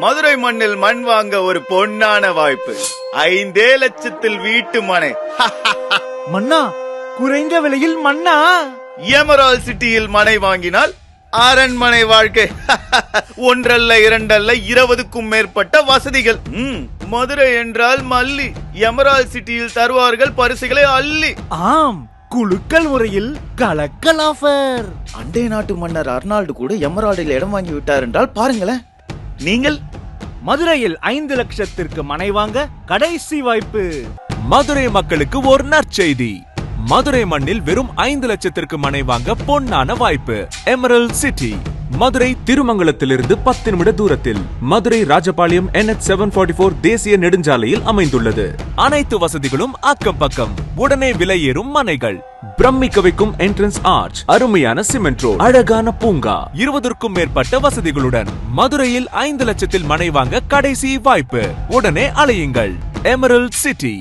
மதுரை மண்ணில் மண் வாங்க ஒரு பொன்னான வாய்ப்பு. 5 லட்சத்தில் வீட்டு மனை. மன்னா, குறைந்த விலையில் மன்னா. எமரால்ட் சிட்டியில் மனை வாங்கினால் அரண்மனை வாழ்க்கை. 1 அல்ல 2 அல்ல 20க்கும் மேற்பட்ட வசதிகள். மதுரை என்றால் மல்லி. எமரால்ட் சிட்டியில் தருவார்கள் பரிசுகளை அள்ளி. ஆம், குலுக்கல் முறையில் கலக்கல் ஆஃபர். அண்டை நாட்டு மன்னர் அர்னால்டு கூட எமரால்டில் இடம் வாங்கி விட்டார் என்றால் பாருங்களேன். நீங்கள் மதுரையில் 5 லட்சத்திற்கு மனை வாங்க கடைசி வாய்ப்பு. மதுரை மக்களுக்கு ஒரு நற்செய்தி. மதுரை மண்ணில் வெறும் 5 லட்சத்திற்கு மனை வாங்க பொன்னான வாய்ப்பு. எமரல்ட் சிட்டி மதுரை திருமங்கலத்திலிருந்து 10 நிமிட தூரத்தில் மதுரை ராஜபாளையம் NH 744 தேசிய நெடுஞ்சாலையில் அமைந்துள்ளது. அனைத்து வசதிகளும் அக்கம் பக்கம். உடனே விலை ஏறும் மனைகள், பிரமிக்க வைக்கும் என்ட்ரன்ஸ் ஆர்ச், அருமையான சிமெண்ட் ரோட், அழகான பூங்கா, 20க்கும் மேற்பட்ட வசதிகளுடன் மதுரையில் 5 லட்சத்தில் மனை வாங்க கடைசி வாய்ப்பு. உடனே அலையுங்கள். Emerald city.